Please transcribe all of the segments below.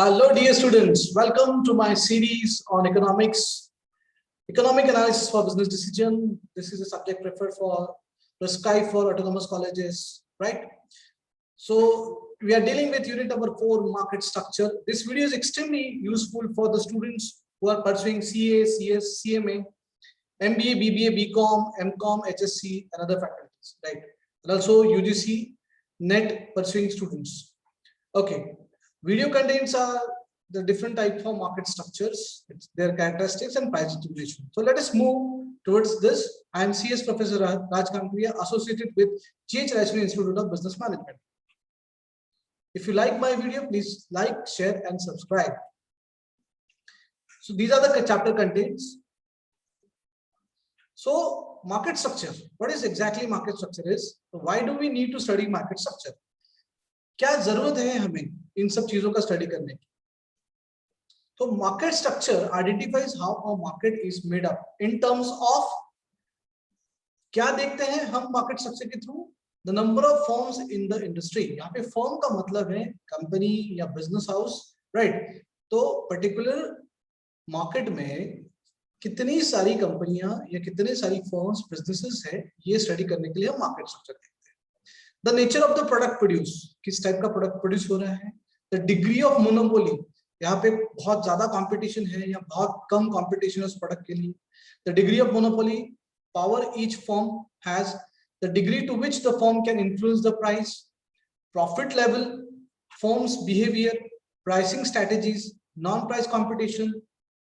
Hello, dear students. Welcome to my series on economics, economic analysis for business decision. This is a subject prescribed for autonomous colleges, right? So we are dealing with unit number 4, market structure. This video is extremely useful for the students who are pursuing CA, CS, CMA, MBA, BBA, BCom, MCom, HSC, and other faculties, right? And also UGC, NET pursuing students. Okay. Video contains the different types of market structures, their characteristics and price distribution. So let us move towards this. I am CS Professor Raj Kankaria, associated with GH Raisuri Institute of Business Management. If you like my video, please like, share, and subscribe. So these are the chapter contents. So market structure. What is exactly market structure is? Why do we need to study market structure? क्या जरूरत है हमें इन सब चीजों का study करने की? तो market structure identifies how a market is made up in terms of क्या देखते हैं हम मार्केट स्ट्रक्चर के through? The number of firms in the industry. यहाँ पे फर्म का मतलब है कंपनी या बिजनेस हाउस, राइट? तो पर्टिकुलर मार्केट में कितनी सारी कंपनियां या कितने सारी फर्म्स, बिजनेसेस है, ये स्टडी करने के लिए हम मार्केट स्ट्रक्चर देखते हैं. The nature of the product produce, किस टाइप का प्रोडक्ट प्रोड्यूस हो रहा है. The degree of monopoly, यहाँ पे बहुत ज्यादा कंपटीशन है या बहुत कम कंपटीशन है उस प्रोडक्ट के लिए. The degree of monopoly, power each firm has, the degree to which the firm can influence the price, profit level, firm's behavior, pricing strategies, non-price competition,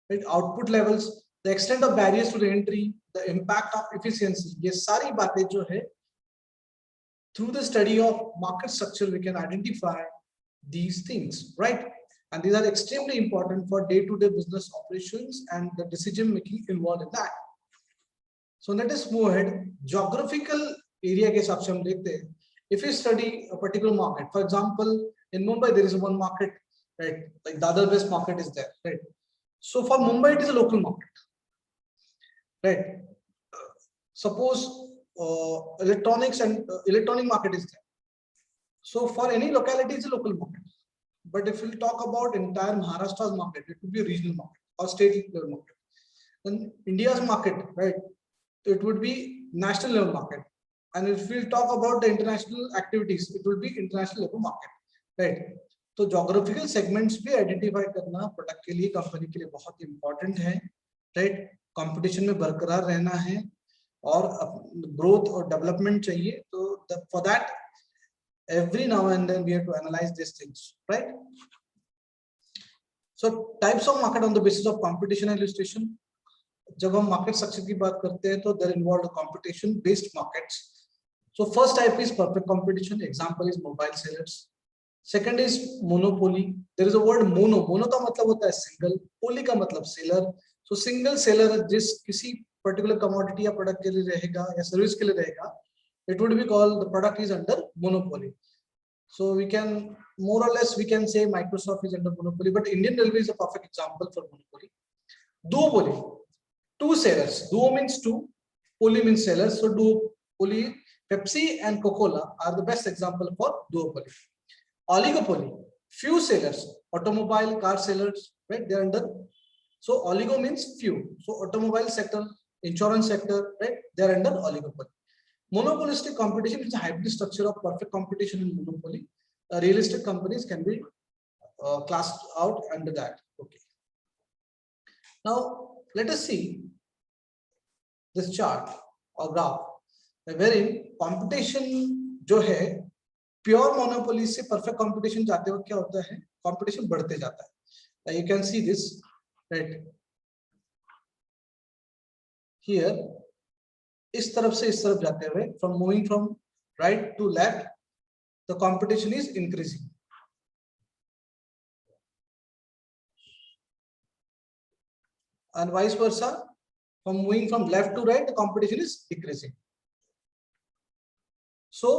right, output levels, the extent of barriers to the entry, the impact of efficiency. ये सारी बातें जो है, through the study of market structure, we can identify these things, right? And these are extremely important for day-to-day business operations and the decision making involved in that. So let us move ahead. Geographical area के हिसाब से हम देखते हैं. If you study a particular market, for example, in Mumbai there is one market, right? Like Dadar West market is there, right? So for Mumbai it is a local market, right? Suppose electronics and electronic market is there. So for any locality it's a local market. But if we'll talk about entire Maharashtra's market, it would be a regional market or state level market. Then India's market, right, it would be national level market. And if we'll talk about the international activities, it will be international level market, right? तो geographical segments भी identify करना product के लिए, company के लिए बहुत important है, right? Competition में बरकरार रहना है और ग्रोथ और डेवलपमेंट चाहिए. तो for that every now and then we have to analyze these things, right? So types of market on the basis of competition illustration. जब हम मार्केट स्ट्रक्चर की बात करते हैं तो there involved competition based markets. So first type is perfect competition. Example is mobile sellers. Second is monopoly. There is a word mono. Mono का मतलब होता है single. Poly का मतलब seller. So single seller जिस किसी particular commodity या product के लिए रहेगा या service के लिए रहेगा, it would be called, the product is under monopoly. So we can more or less we can say Microsoft is under monopoly, but Indian Railway is a perfect example for monopoly. Duopoly, two sellers. Duo means two, poly means sellers. So duopoly, Pepsi and Coca-Cola are the best example for duopoly. Oligopoly, few sellers, automobile, car sellers, right? They are under. So oligo means few. So automobile sector, insurance sector, right? They are under oligopoly. Monopolistic competition is a hybrid structure of perfect competition and monopoly. Realistic companies can be classed out under that. Okay. Now let us see this chart or graph wherein competition जो है pure monopoly से perfect competition जाते वक्त क्या होता है? Competition बढ़ते जाता है. You can see this, right? Here इस तरफ से इस तरफ जाते हुए, from moving from right to left, the competition is increasing. And vice versa, from moving from left to right, the competition is decreasing. So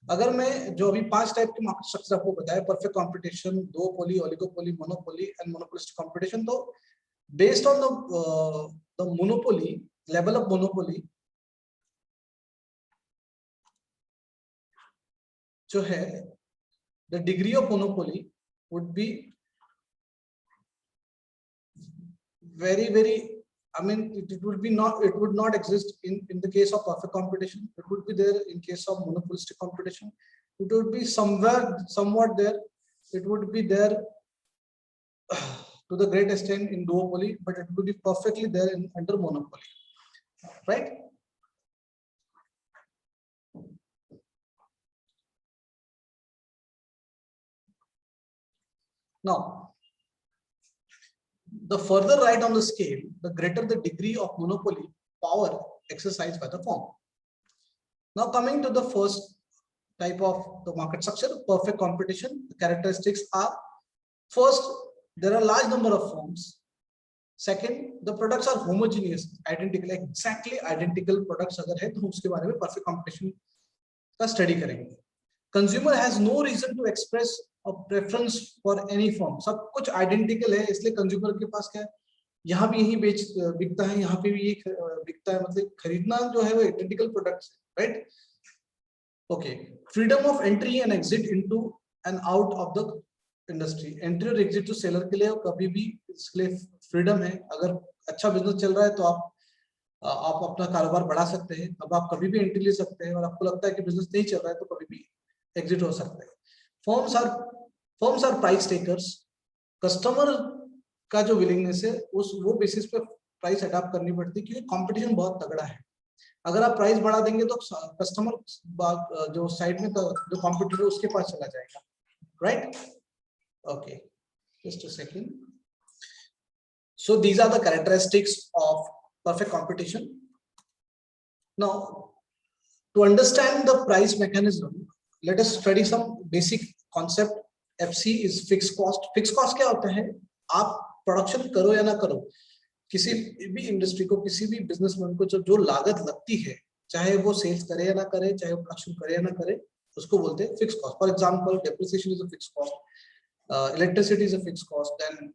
अगर मैं जो अभी 5 टाइप के मार्केट स्ट्रक्चर आपको बताया, perfect competition, duopoly, oligopoly, monopoly and monopolistic competition, तो based on the monopoly, level of monopoly जो है, the degree of monopoly would be very, I mean, it would not exist in the case of perfect competition. It would be there in case of monopolistic competition. It would be somewhat there. It would be there to the great extent in duopoly, but it would be perfectly there under monopoly, right? Now, the further right on the scale, the greater the degree of monopoly power exercised by the firm. Now, coming to the first type of the market structure, perfect competition. The characteristics are: first, there are large number of firms. Second, the products are homogeneous, identical, exactly identical products अगर है तो उसके बारे में perfect competition का study करेंगे. Consumer has no reason to express a preference for any firm. सब कुछ identical है, इसलिए consumer के पास क्या है, यहाँ भी यही बिकता है, यहाँ पे भी ये बिकता है, मतलब खरीदना जो है वो identical products, right? Okay. Freedom of entry and exit into and out of the industry. Entry और exit जो seller के लिए कभी भी इसके लिए freedom है. अगर अच्छा business चल रहा है तो आप अपना कारोबार बढ़ा सकते हैं. अब आप कभी भी entry ले सकते हैं और आपको लगता है कि business नहीं चल रहा है तो कभी भी exit हो सकता है. Firms are price takers. Customer का जो willingness है वो basis पे price adapt करनी पड़ती है क्योंकि competition बहुत तगड़ा है. अगर आप प्राइस बढ़ा देंगे तो कस्टमर जो साइड में जो कॉम्पिटिटर उसके पास चला जाएगा, right? Okay, just a second. So these are the characteristics of perfect competition. Now to understand the price mechanism, let us study some basic concept. FC is fix cost. Fix cost क्या होता है? आप production करो या ना करो, किसी भी इंडस्ट्री को, किसी भी बिजनेसमैन को जो लागत लगती है, चाहे वो सेल्स करे या ना करे, चाहे वो प्रोडक्शन करे या ना करे, उसको बोलते हैं fix cost. For example, depreciation is a fix cost, electricity is a fix cost, then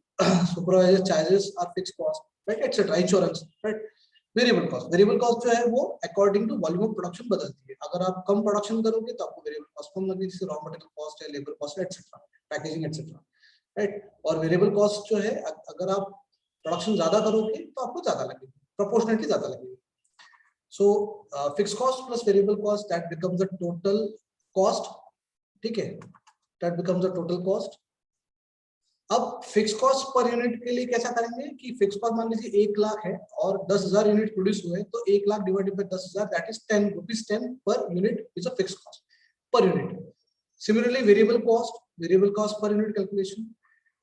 supervisor charges are fix cost, right, etcetera. Insurance, right. Variable cost जो है वो according to volume of production बदलती है. अगर आप कम production करोगे तो आपको वेरिएबल कॉस्ट कम लगेगी, जैसे रॉ मटेरियल कॉस्ट है, लेबर कॉस्ट है, एटसेट्रा, पैकेजिंग एटसेट्रा, राइट. और वेरिएबल कॉस्ट जो है, अगर आप प्रोडक्शन ज्यादा करोगे तो आपको ज्यादा लगेगी, प्रोपोर्शनली ज्यादा लगेगी. So fix cost plus variable cost, that becomes the total cost. ठीक है, that becomes the total cost. अब फिक्स कॉस्ट पर यूनिट के लिए कैसा करेंगे कि फिक्स कॉस्ट मान लीजिए 1 लाख है और 10,000 यूनिट प्रोड्यूस हुए, तो 1 lakh divided by 10,000, that is 10 rupees 10 per unit is a fix cost per unit. Similarly variable cost per unit calculation.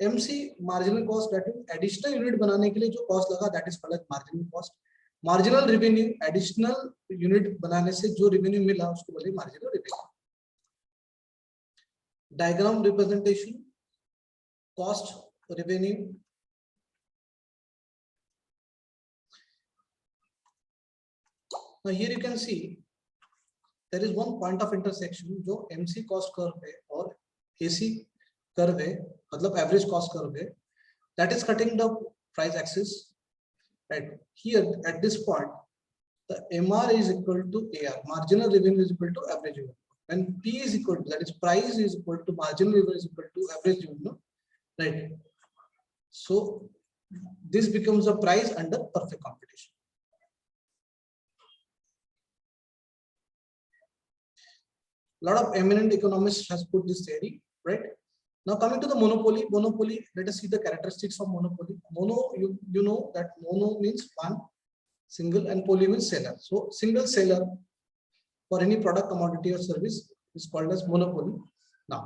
MC marginal cost, that is additional unit बनाने के लिए जो कॉस्ट लगा, that is called as marginal cost. Marginal revenue, additional unit बनाने से जो revenue मिला उसको बोले marginal revenue. Diagram representation, cost, revenue. Now here you can see there is one point of intersection जो MC कॉस्ट कर्व है और AC curve है, मतलब एवरेज कॉस्ट कर्व है, that is cutting the price axis, right? Here at this point the MR is equal to AR, marginal revenue is equal to average revenue. When P is equal to, that is price is equal to marginal revenue is equal to average revenue, right? So this becomes a price under perfect competition. A lot of eminent economists has put this theory, right? Now coming to the monopoly, let us see the characteristics of monopoly. Mono, you know that mono means one, single, and poly means seller. So single seller for any product, commodity, or service is called as monopoly. Now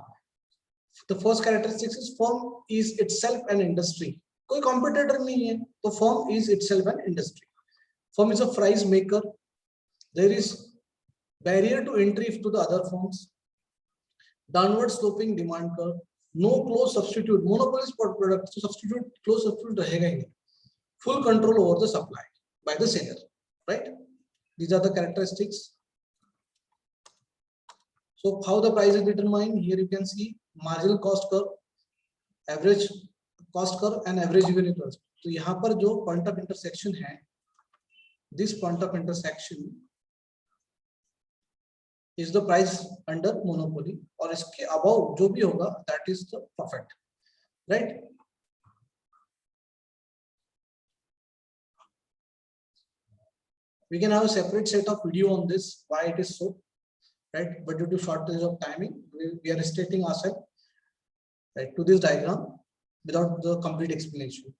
the first characteristics is firm is itself an industry. कोई competitor नहीं है, तो firm is itself an industry. Firm is a price maker. There is barrier to entry to the other firms. Downward sloping demand curve. No close substitute. Monopoly product to substitute, close substitute रहेगा ही नहीं. Full control over the supply by the seller, right? These are the characteristics. So how the price is determined? Here you can see marginal cost curve, average cost curve, and average revenue curve. तो यहाँ पर जो point of intersection है, this point of intersection is the price under monopoly, और इसके above जो भी होगा that is the profit, right? We can have a separate set of video on this, why it is so, right? But due to shortage of timing, we are restricting ourselves, right, to this diagram without the complete explanation.